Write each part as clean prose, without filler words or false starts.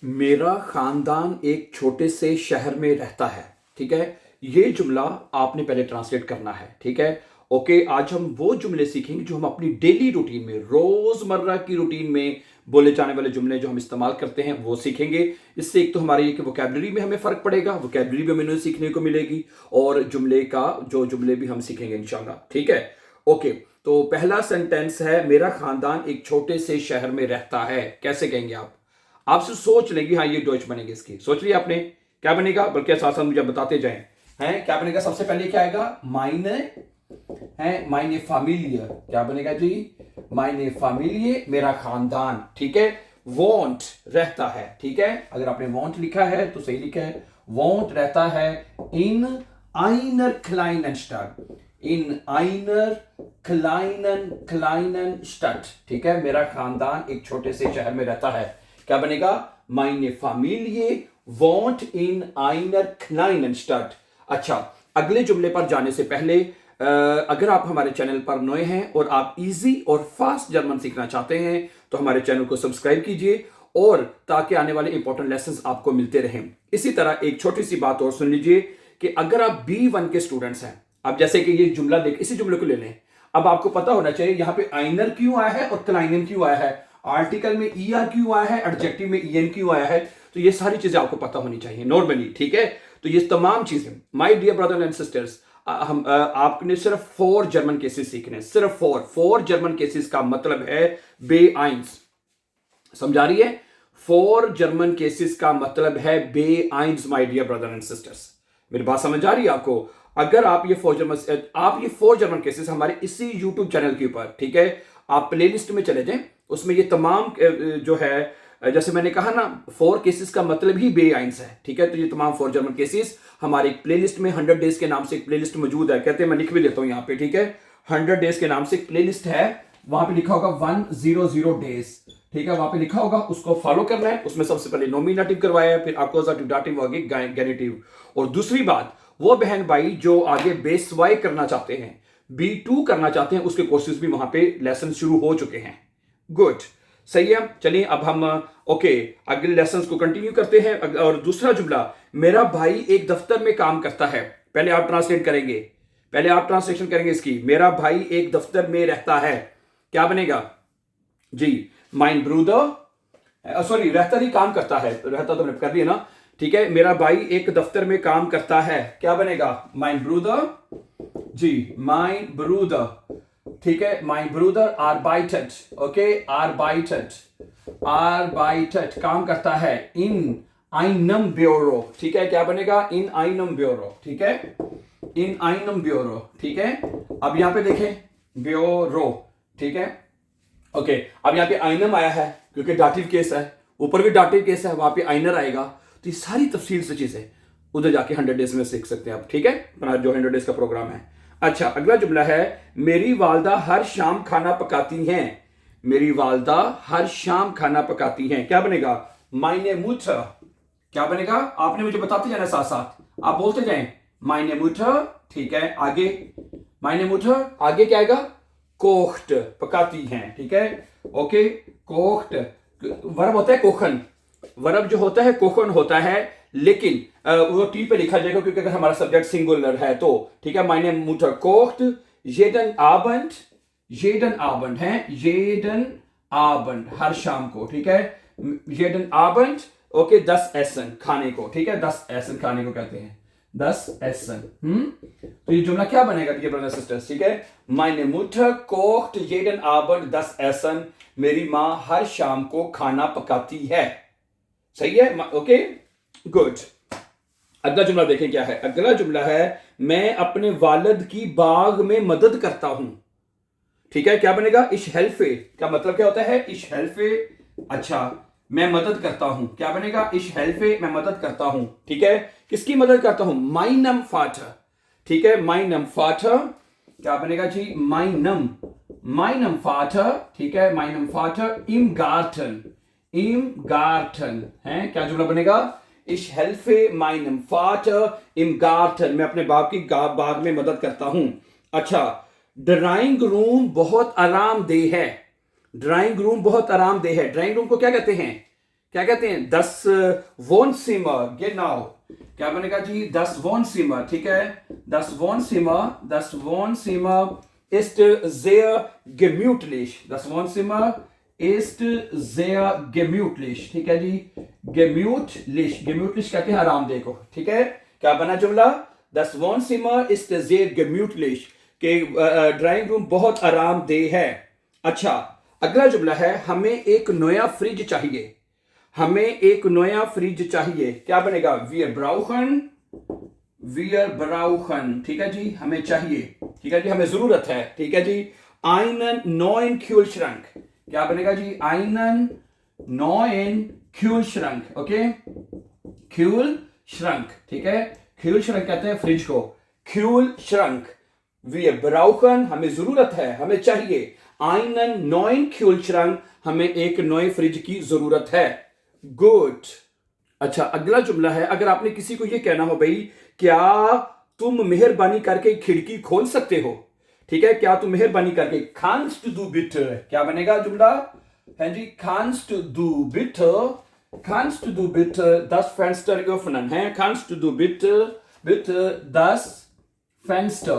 मेरा खानदान एक छोटे से शहर में रहता है। ठीक है, ये जुमला आपने पहले ट्रांसलेट करना है। ठीक है, ओके। आज हम वो जुमले सीखेंगे जो हम अपनी डेली रूटीन में, रोजमर्रा की रूटीन में बोले जाने वाले जुमले जो हम इस्तेमाल करते हैं वो सीखेंगे। इससे एक तो हमारी वोकैबुलरी में हमें फर्क पड़ेगा, वोकैबुलरी भी हमें सीखने को मिलेगी, और जुमले भी हम सीखेंगे इंशाल्लाह। ठीक है, ओके। तो पहला सेंटेंस है, मेरा खानदान एक छोटे से शहर में रहता है। कैसे कहेंगे आप? आपसे सोच लेंगे, हाँ ये डॉच बनेगी। इसकी सोच लिया आपने? क्या बनेगा? बल्कि साथ साथ मुझे बताते जाएं। हैं क्या बनेगा? सबसे पहले क्या आएगा? माइने है, माइने फामिलियर। क्या बनेगा जी? माइने फामिलिये, मेरा खानदान। ठीक है, वॉन्ट रहता है। ठीक है, अगर आपने वॉन्ट लिखा है तो सही लिखा है। वॉन्ट रहता है इन आइनर क्लाइनन स्टाड, इन आइनर क्लाइनन स्टाड। ठीक है, मेरा खानदान एक छोटे से शहर में रहता है। क्या बनेगा? Meine Familie wohnt in einer kleinen Stadt। अच्छा, अगले जुमले पर जाने से पहले अगर आप हमारे चैनल पर नए हैं और आप इजी और फास्ट जर्मन सीखना चाहते हैं तो हमारे चैनल को सब्सक्राइब कीजिए, और ताकि आने वाले इंपॉर्टेंट लेसन्स आपको मिलते रहें। इसी तरह एक छोटी सी बात और सुन लीजिए कि अगर आप B1 के स्टूडेंट्स हैं, अब जैसे कि ये जुमला देख, इसी जुमले को ले लें। अब आपको पता होना चाहिए यहां पे आइनर क्यों आया है और क्लाइनन क्यों आया है, आर्टिकल में ER क्यों आया है, एडजेक्टिव में EN क्यों आया है। तो ये सारी चीजें आपको पता होनी चाहिए नॉर्मली। ठीक है, तो ये तमाम चीजें, my dear brother and sisters, आपने सिर्फ 4 जर्मन केसेस सीखने, सिर्फ 4 जर्मन केसेस का मतलब है बे आइंस। समझा रही है? 4 जर्मन केसेस का मतलब है बे आइंस, my dear brother and sisters. मेरी बात समझ आ रही है आपको? अगर आप ये 4 जर्मन केसेस हमारे इसी यूट्यूब चैनल के ऊपर, ठीक है, आप प्लेलिस्ट में चले जाएं, उसमें ये तमाम जो है, जैसे मैंने कहा ना, 4 केसेस का मतलब ही बे आइंस है। ठीक है, तो ये तमाम 4 जर्मन केसेस हमारे एक प्लेलिस्ट में 100 डेज के नाम से एक प्लेलिस्ट मौजूद है। कहते हैं, मैं लिख भी देता हूं यहां पे। ठीक है, 100 डेज के नाम से एक प्लेलिस्ट है, वहां पे लिखा होगा 100 डेज। ठीक है, वहां पे लिखा होगा, उसको फॉलो करना है। उसमें सबसे पहले नॉमिनेटिव करवाया है, फिर अकोजाटिव, दाटिव, आगे गेनेटिव। और दूसरी बात, वो बहन भाई जो आगे बेस वाई करना चाहते हैं, B2 करना चाहते हैं, उसके कोर्सेज भी वहां पे लेसन शुरू हो चुके हैं। गुड, सही है। चलिए अब हम ओके अगले लेसन को कंटिन्यू करते हैं। और दूसरा जुमला, मेरा भाई एक दफ्तर में काम करता है। पहले आप ट्रांसलेट करेंगे, पहले आप ट्रांसलेशन करेंगे इसकी। मेरा भाई एक दफ्तर में रहता है। क्या बनेगा जी? माइन ब्रूदर, सॉरी, रहता नहीं, काम करता है। रहता तो मैंने कर दिया ना। ठीक है, मेरा भाई एक दफ्तर में काम करता है। क्या बनेगा? माइन ब्रूदर जी, माइन ब्रूदर। ठीक है, माइन ब्रूदर आर्बाइटेट। ओके, आर्बाइटेट काम करता है इन आइनम ब्यूरो। ठीक है, क्या बनेगा? इन आइनम ब्यूरो। ठीक है, इन आइनम ब्यूरो। ठीक है, अब यहां पे देखें, ब्यूरो। ठीक है, ओके। अब यहां पे आइनम आया है क्योंकि डाटिव केस है, ऊपर भी डाटिव केस है, वहां पे आइनर आएगा। तो ये सारी तफसील से चीजें उधर जाके 100 डेज में सीख सकते हैं आप। ठीक है, अपना जो 100 डेज का प्रोग्राम है। अच्छा, अगला जुमला है, मेरी वालदा हर शाम खाना पकाती हैं। मेरी वालदा हर शाम खाना पकाती हैं। क्या बनेगा? माइने मुटर। क्या बनेगा? आपने मुझे बताते जाना, साथ साथ आप बोलते जाएं, माइने मुटर। ठीक है, आगे माइने मुटर, आगे क्या आएगा? कोख्ट, पकाती हैं। ठीक है, ओके। कोख्ट वर्ब होता है कोखन, वर्ब जो होता है कोखन होता है, लेकिन वो टी पे लिखा जाएगा क्योंकि अगर हमारा सब्जेक्ट सिंगुलर है तो। ठीक है, माइने मुटर कोख्ट jeden Abend, jeden Abend है, jeden Abend हर शाम को। ठीक है, jeden Abend, ओके, 10 एसन खाने को। ठीक है, 10 एसन खाने को कहते हैं, 10 एसन। तो ये जुमला क्या बनेगा डियर ब्रदर सिस्टर्स? ठीक है, meine Mutter kocht jeden Abend 10 एसन। मेरी माँ हर शाम को खाना पकाती है। सही है, ओके, गुड। अगला जुमला देखें क्या है। अगला जुमला है, मैं अपने वालिद की बाग में मदद करता हूं। ठीक है, क्या बनेगा? इश हेल्फे का मतलब क्या होता है? इश हेल्फे। अच्छा, मैं मदद करता हूं। क्या बनेगा? इश हेल्फे, मैं मदद करता हूं। ठीक है, किसकी मदद करता हूं? माइनम फाटर। ठीक है, माइनम फाटर। क्या बनेगा जी? माइनम फाटर। ठीक है, माइनम फाटर इम गार्टन, इम गार्टन है। क्या जुमला बनेगा? Ich helfe meinem Vater im Garten, मैं अपने बाप की बाग में मदद करता हूं। अच्छा, ड्राइंग रूम बहुत आरामदेह है। ड्राइंग रूम बहुत आरामदेह है। ड्राइंग रूम को क्या कहते हैं? क्या कहते हैं, 10 Wohnzimmer, genau, क्या बनेगा जी, 10 Wohnzimmer, ठीक है, 10 Wohnzimmer ist sehr gemütlich, das Wohnzimmer ist sehr gemütlich, ठीक है जी, gemütlich कहते हैं आरामदेह को, ठीक है, क्या बना जुमला, das Wohnzimmer ist sehr gemütlich, के ड्राइंग रूम बहुत आरामदेह है। अच्छा, अगला जुमला है, हमें एक नया फ्रिज चाहिए, हमें एक नया फ्रिज चाहिए, क्या बनेगा, wir brauchen, ठीक है जी, हमें चाहिए, ठीक है जी, हमें जरूरत है, ठीक है जी, einen neuen Kühlschrank, क्या बनेगा जी, einen neuen Kühlschrank, okay, Kühlschrank, ठीक है, Kühlschrank कहते हैं फ्रिज को, Kühlschrank, wir brauchen, हमें जरूरत है, हमें चाहिए, einen neuen Kühlschrank, हमें एक नए फ्रिज की जरूरत है, गुड। अच्छा, अगला जुमला है, अगर आपने किसी को यह कहना हो, भाई क्या तुम मेहरबानी करके खिड़की खोल सकते हो, ठीक है, क्या तुम मेहरबानी करके, kannst du bitte, क्या बनेगा जुमला, है जी, kannst du bitte das Fenster öffnen, है, kannst du bitte das Fenster,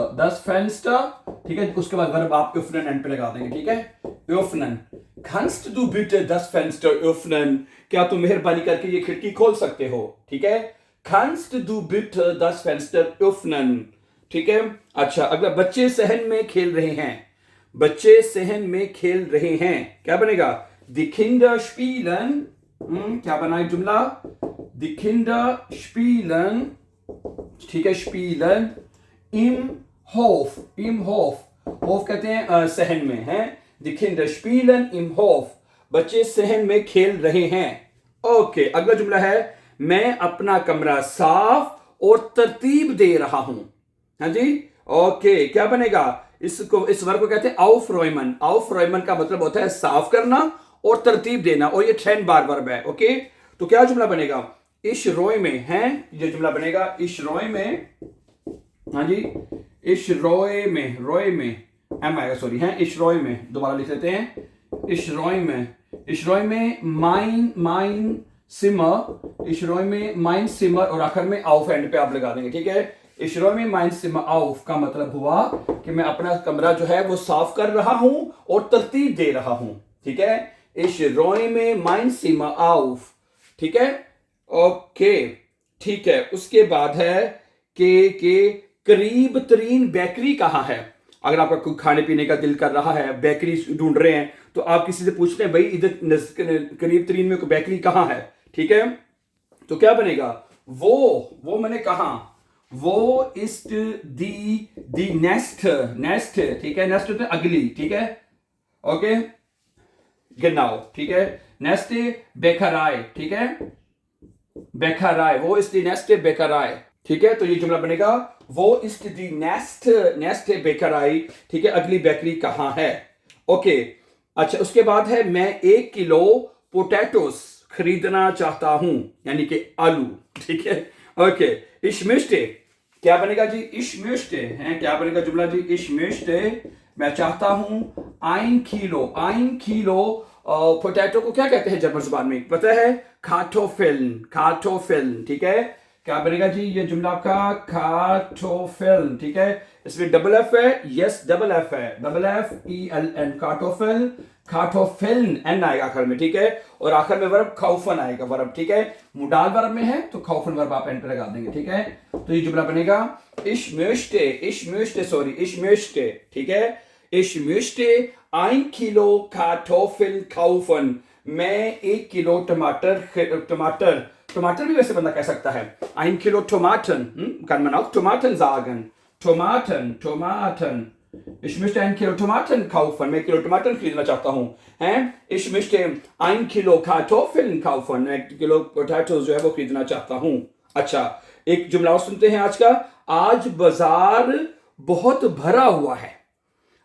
ठीक है, उसके बाद वर्ब आप öffnen एंड पे लगा देंगे, ठीक है, öffnen, kannst du bitte das Fenster öffnen, क्या तुम मेहरबानी करके ये खिड़की खोल सकते हो, ठीक है, kannst du bitte das Fenster öffnen, ठीक है। अच्छा, अगला, बच्चे सहन में खेल रहे हैं, बच्चे सहन में खेल रहे हैं, क्या बनेगा, die Kinder spielen, क्या बना है जुमला, die Kinder spielen, ठीक है, spielen im Hof, होफ कहते हैं सहन में, है, die Kinder spielen im Hof, बच्चे सहन में खेल रहे हैं। ओके, अगला जुमला है, मैं अपना कमरा साफ और तरतीब दे रहा हूं, हाँ जी, ओके, क्या बनेगा, इसको, इस वर्ब को कहते हैं aufräumen, aufräumen का मतलब होता है साफ करना और तरतीब देना, और ये 10 बार वर्ब है, ओके, तो क्या जुमला बनेगा, ich räume, है, ये जुमला बनेगा, ich räume, हाँ जी, ich räume, एम आएगा, सॉरी, है, ich räume, दोबारा लिख लेते हैं, ich räume mein Zimmer, ich räume mein Zimmer, और आखिर में auf एंड पे आप लगा देंगे, ठीक है, ich räume mein Zimmer auf का मतलब हुआ कि मैं अपना कमरा जो है वो साफ कर रहा हूं और तरतीब दे रहा हूं, ठीक है, ich räume mein Zimmer auf, ठीक है, ओके, ठीक है। उसके बाद है कि करीब तरीन बेकरी कहाँ है। अगर आपका कोई खाने पीने का दिल कर रहा है, बेकरी ढूंढ रहे हैं, तो आप किसी से पूछते हैं भाई इधर करीब तरीन में कोई बेकरी कहाँ है, ठीक है, तो क्या बनेगा, वो मैंने कहा, वो इस दी नेस्ट, ठीक है, नेस्ट होता है अगली, ठीक है, ओके, genau, ठीक है, नेस्टे बेकराई, ठीक है, बेकराई, वो इस दी नेस्टे बेकराई, ठीक है, तो ये जुमला बनेगा, वो इस दी नेस्टे बेकराई, ठीक है, अगली बेकरी कहां है, ओके। अच्छा, उसके बाद है, मैं 1 किलो पोटैटोस खरीदना चाहता हूं, यानी कि आलू, ठीक है, ओके। ich möchte, क्या बनेगा जी, ich möchte, है, क्या बनेगा जुमला जी, ich möchte, मैं चाहता हूं, 1 किलो पोटैटो को क्या कहते हैं जर्मन जुबान में, पता है, Kartoffeln, ठीक है, क्या बनेगा जी, ये जुमला आपका Kartoffeln, ठीक है, इसमें डबल एफ है, यस डबल एफ है, ELN, Kartoffeln, एन आएगा आखिर में, ठीक है, और आखिर में वर्ब kaufen आएगा, वर्ब, ठीक है, मुडाल वर्ब में है तो kaufen वर्ब आप एन पे लगा देंगे, ठीक है, तो ये जुमला बनेगा, ich möchte, ठीक है, ich möchte 1 kilo Kartoffeln kaufen, मैं 1 किलो टमाटर भी वैसे बंदा कह सकता है, 1 kilo Tomaten, kann man auch Tomaten sagen, Tomaten, ich möchte 1 kilo Tomaten kaufen, मैं 1 किलो टमाटर खरीदना चाहता हूँ, हैं, ich möchte 1 kilo Kartoffeln kaufen, मैं 1 किलो पोटैटो जो है वो खरीदना चाहता हूँ। अच्छा, एक जुमला और सुनते हैं आज का, आज बाजार बहुत भरा हुआ है,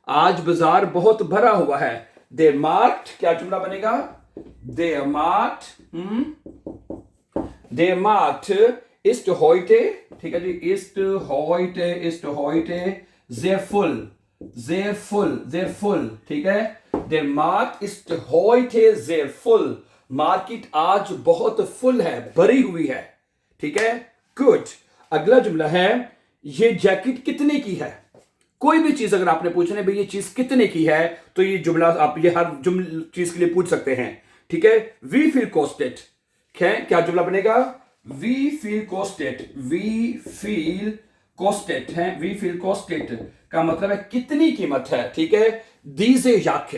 आज बाजार बहुत भरा हुआ है, der Markt, क्या जुमला बनेगा, der Markt ist heute, ठीक है जी, ist heute sehr voll, ठीक है, der Markt ist heute sehr voll, market आज बहुत फुल है, भरी हुई है। ठीक है, गुड। अगला जुमला है, ये जैकेट कितने की है। कोई भी चीज अगर आपने पूछना है भाई ये चीज कितने की है, तो ये जुमला आप ये हर चीज के लिए पूछ सकते हैं। ठीक है, वी फील कॉस्टेड। क्या जुमला बनेगा, we feel costed. We feel costed है, वी फील कॉस्टेड का मतलब है कितनी कीमत है। ठीक है, दीजे याक,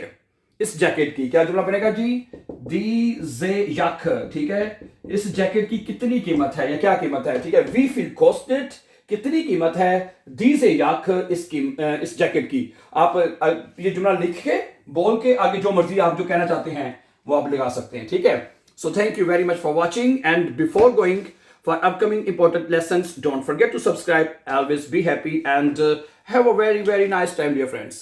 इस जैकेट की क्या जुमला बनेगा जी, दीजे याक। ठीक है, इस जैकेट की कितनी कीमत है या क्या कीमत है। ठीक है, वी फील कॉस्टेड कितनी कीमत है, दीजे याक इस जैकेट की। आप ये जुमला लिख के बोल के आगे जो मर्जी आप जो कहना चाहते हैं वो आप लगा सकते हैं। ठीक है, so thank you very much for watching and before going for upcoming important lessons, don't forget to subscribe. Always be happy and have a very nice time, dear friends.